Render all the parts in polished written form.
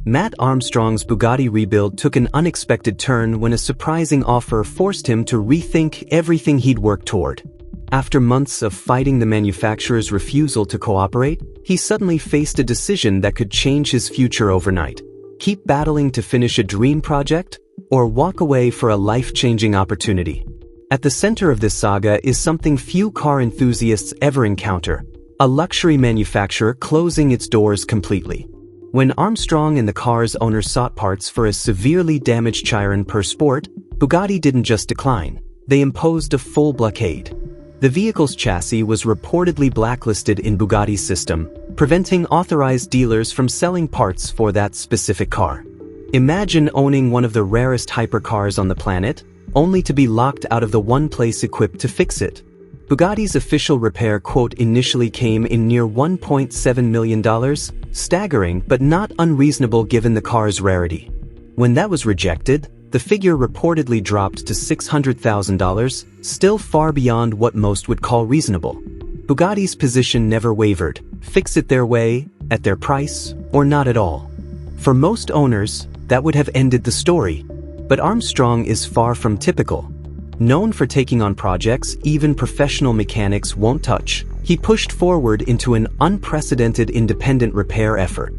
Matt Armstrong's Bugatti rebuild took an unexpected turn when a surprising offer forced him to rethink everything he'd worked toward. After months of fighting the manufacturer's refusal to cooperate, he suddenly faced a decision that could change his future overnight. Keep battling to finish a dream project, or walk away for a life-changing opportunity. At the center of this saga is something few car enthusiasts ever encounter: a luxury manufacturer closing its doors completely. When Armstrong and the car's owner sought parts for a severely damaged Chiron per Sport, Bugatti didn't just decline, they imposed a full blockade. The vehicle's chassis was reportedly blacklisted in Bugatti's system, preventing authorized dealers from selling parts for that specific car. Imagine owning one of the rarest hypercars on the planet, only to be locked out of the one place equipped to fix it. Bugatti's official repair quote initially came in near $1.7 million, staggering but not unreasonable given the car's rarity. When that was rejected, the figure reportedly dropped to $600,000, still far beyond what most would call reasonable. Bugatti's position never wavered: fix it their way, at their price, or not at all. For most owners, that would have ended the story. But Armstrong is far from typical. Known for taking on projects even professional mechanics won't touch, he pushed forward into an unprecedented independent repair effort.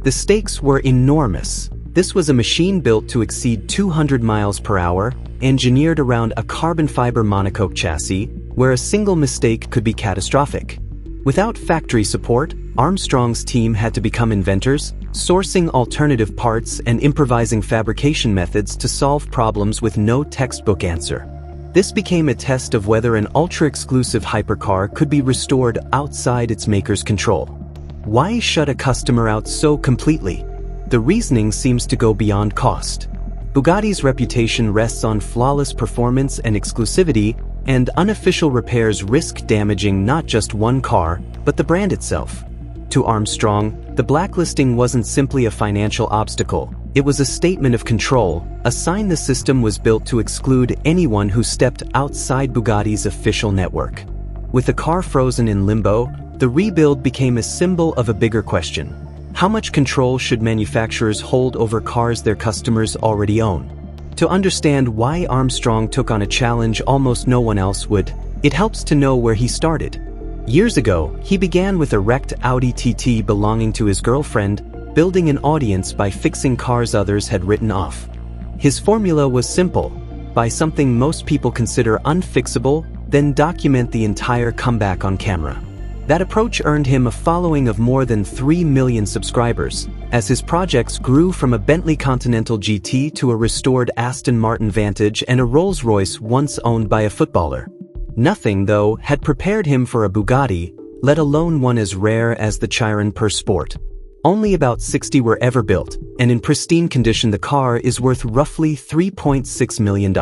The stakes were enormous. This was a machine built to exceed 200 miles per hour, engineered around a carbon fiber monocoque chassis, where a single mistake could be catastrophic. Without factory support, Armstrong's team had to become inventors, sourcing alternative parts and improvising fabrication methods to solve problems with no textbook answer. This became a test of whether an ultra-exclusive hypercar could be restored outside its maker's control. Why shut a customer out so completely? The reasoning seems to go beyond cost. Bugatti's reputation rests on flawless performance and exclusivity, and unofficial repairs risk damaging not just one car, but the brand itself. To Armstrong, the blacklisting wasn't simply a financial obstacle. It was a statement of control, a sign the system was built to exclude anyone who stepped outside Bugatti's official network. With the car frozen in limbo, the rebuild became a symbol of a bigger question. How much control should manufacturers hold over cars their customers already own? To understand why Armstrong took on a challenge almost no one else would, it helps to know where he started. Years ago, he began with a wrecked Audi TT belonging to his girlfriend, building an audience by fixing cars others had written off. His formula was simple: buy something most people consider unfixable, then document the entire comeback on camera. That approach earned him a following of more than 3 million subscribers, as his projects grew from a Bentley Continental GT to a restored Aston Martin Vantage and a Rolls-Royce once owned by a footballer. Nothing, though, had prepared him for a Bugatti, let alone one as rare as the Chiron per Sport. Only about 60 were ever built, and in pristine condition the car is worth roughly $3.6 million.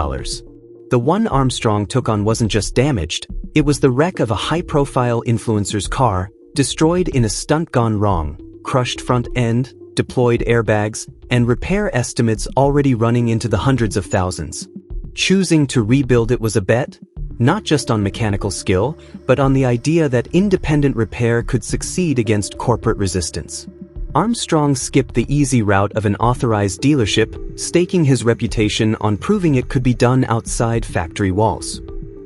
The one Armstrong took on wasn't just damaged, it was the wreck of a high-profile influencer's car, destroyed in a stunt gone wrong, crushed front end, deployed airbags, and repair estimates already running into the hundreds of thousands. Choosing to rebuild it was a bet, not just on mechanical skill, but on the idea that independent repair could succeed against corporate resistance. Armstrong skipped the easy route of an authorized dealership, staking his reputation on proving it could be done outside factory walls.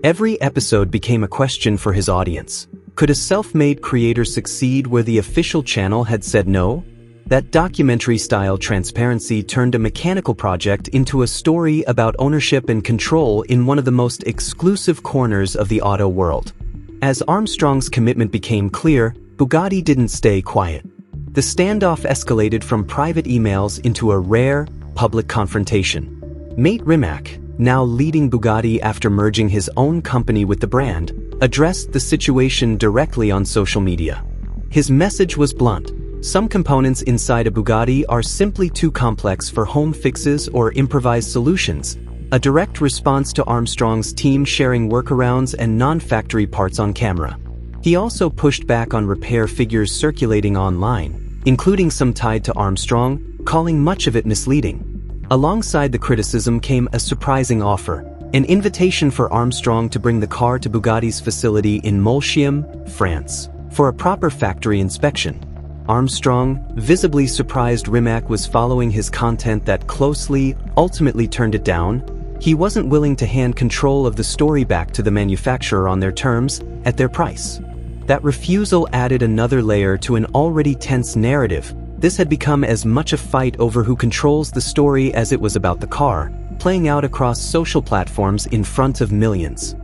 Every episode became a question for his audience. Could a self-made creator succeed where the official channel had said no? That documentary-style transparency turned a mechanical project into a story about ownership and control in one of the most exclusive corners of the auto world. As Armstrong's commitment became clear, Bugatti didn't stay quiet. The standoff escalated from private emails into a rare, public confrontation. Mate Rimac, now leading Bugatti after merging his own company with the brand, addressed the situation directly on social media. His message was blunt. Some components inside a Bugatti are simply too complex for home fixes or improvised solutions, a direct response to Armstrong's team sharing workarounds and non-factory parts on camera. He also pushed back on repair figures circulating online, including some tied to Armstrong, calling much of it misleading. Alongside the criticism came a surprising offer, an invitation for Armstrong to bring the car to Bugatti's facility in Molsheim, France, for a proper factory inspection. Armstrong, visibly surprised Rimac was following his content that closely, ultimately turned it down. He wasn't willing to hand control of the story back to the manufacturer on their terms, at their price. That refusal added another layer to an already tense narrative. This had become as much a fight over who controls the story as it was about the car, playing out across social platforms in front of millions.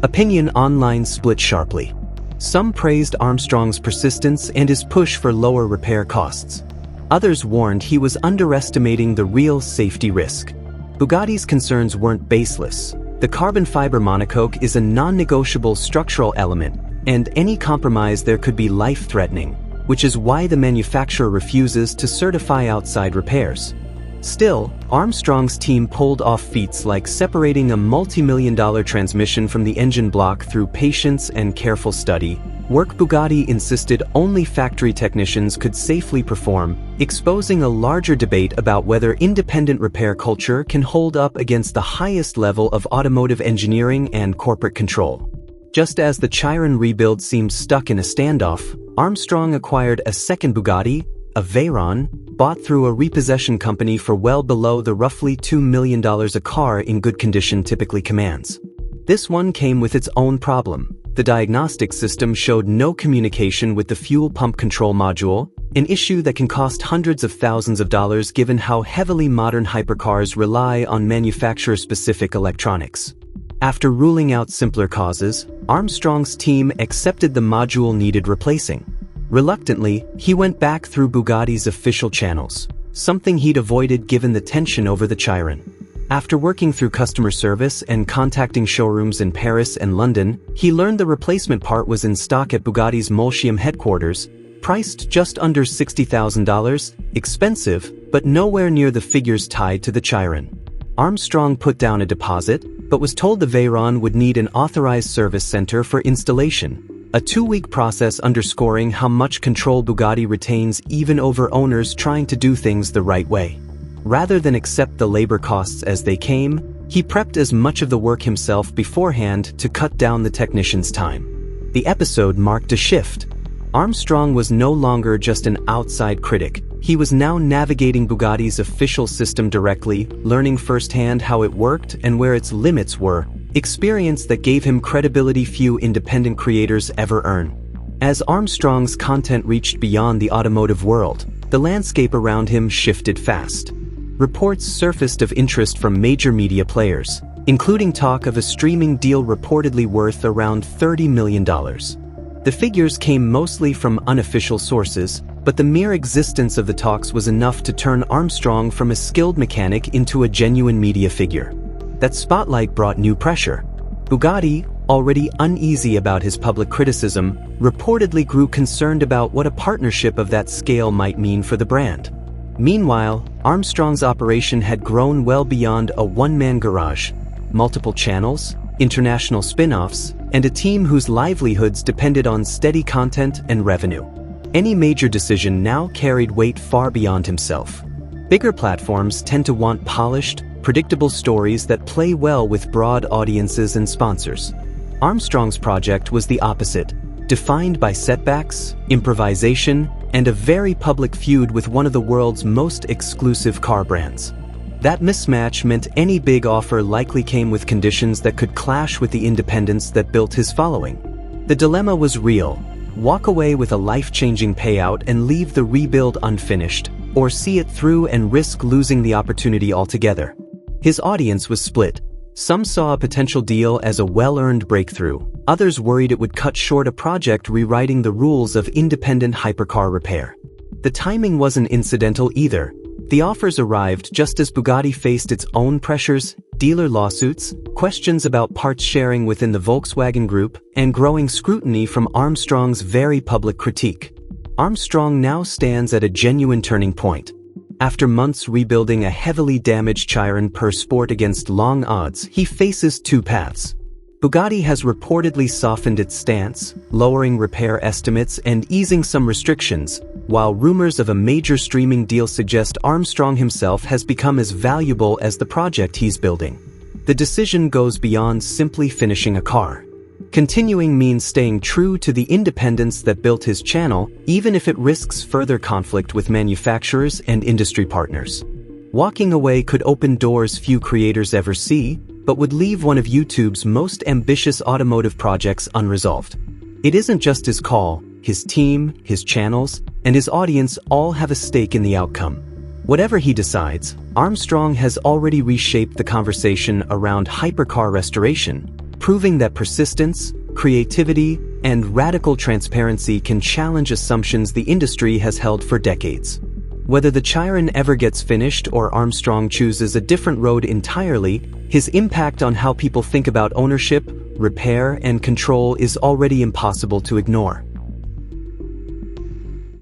Opinion online split sharply. Some praised Armstrong's persistence and his push for lower repair costs. Others warned he was underestimating the real safety risk. Bugatti's concerns weren't baseless. The carbon fiber monocoque is a non-negotiable structural element, and any compromise there could be life-threatening, which is why the manufacturer refuses to certify outside repairs. Still, Armstrong's team pulled off feats like separating a multi-million-dollar transmission from the engine block through patience and careful study, work Bugatti insisted only factory technicians could safely perform, exposing a larger debate about whether independent repair culture can hold up against the highest level of automotive engineering and corporate control. Just as the Chiron rebuild seemed stuck in a standoff, Armstrong acquired a second Bugatti, a Veyron, bought through a repossession company for well below the roughly $2 million a car in good condition typically commands. This one came with its own problem. The diagnostic system showed no communication with the fuel pump control module, an issue that can cost hundreds of thousands of dollars given how heavily modern hypercars rely on manufacturer-specific electronics. After ruling out simpler causes, Armstrong's team accepted the module needed replacing. Reluctantly, he went back through Bugatti's official channels, something he'd avoided given the tension over the Chiron. After working through customer service and contacting showrooms in Paris and London, he learned the replacement part was in stock at Bugatti's Molsheim headquarters, priced just under $60,000, expensive, but nowhere near the figures tied to the Chiron. Armstrong put down a deposit, but was told the Veyron would need an authorized service center for installation, a 2-week process underscoring how much control Bugatti retains even over owners trying to do things the right way. Rather than accept the labor costs as they came, he prepped as much of the work himself beforehand to cut down the technician's time. The episode marked a shift. Armstrong was no longer just an outside critic. He was now navigating Bugatti's official system directly, learning firsthand how it worked and where its limits were, experience that gave him credibility few independent creators ever earn. As Armstrong's content reached beyond the automotive world, the landscape around him shifted fast. Reports surfaced of interest from major media players, including talk of a streaming deal reportedly worth around $30 million. The figures came mostly from unofficial sources, but the mere existence of the talks was enough to turn Armstrong from a skilled mechanic into a genuine media figure. That spotlight brought new pressure. Bugatti, already uneasy about his public criticism, reportedly grew concerned about what a partnership of that scale might mean for the brand. Meanwhile, Armstrong's operation had grown well beyond a one-man garage. Multiple channels, international spin-offs, and a team whose livelihoods depended on steady content and revenue. Any major decision now carried weight far beyond himself. Bigger platforms tend to want polished, predictable stories that play well with broad audiences and sponsors. Armstrong's project was the opposite, defined by setbacks, improvisation, and a very public feud with one of the world's most exclusive car brands. That mismatch meant any big offer likely came with conditions that could clash with the independence that built his following. The dilemma was real. Walk away with a life-changing payout and leave the rebuild unfinished, or see it through and risk losing the opportunity altogether. His audience was split. Some saw a potential deal as a well-earned breakthrough. Others worried it would cut short a project rewriting the rules of independent hypercar repair. The timing wasn't incidental either. The offers arrived just as Bugatti faced its own pressures, dealer lawsuits, questions about parts sharing within the Volkswagen Group, and growing scrutiny from Armstrong's very public critique. Armstrong now stands at a genuine turning point. After months rebuilding a heavily damaged Chiron per sport against long odds, he faces two paths. Bugatti has reportedly softened its stance, lowering repair estimates and easing some restrictions, while rumors of a major streaming deal suggest Armstrong himself has become as valuable as the project he's building. The decision goes beyond simply finishing a car. Continuing means staying true to the independence that built his channel, even if it risks further conflict with manufacturers and industry partners. Walking away could open doors few creators ever see, but would leave one of YouTube's most ambitious automotive projects unresolved. It isn't just his call, his team, his channels, and his audience all have a stake in the outcome. Whatever he decides, Armstrong has already reshaped the conversation around hypercar restoration, proving that persistence, creativity, and radical transparency can challenge assumptions the industry has held for decades. Whether the Chiron ever gets finished or Armstrong chooses a different road entirely, his impact on how people think about ownership, repair, and control is already impossible to ignore.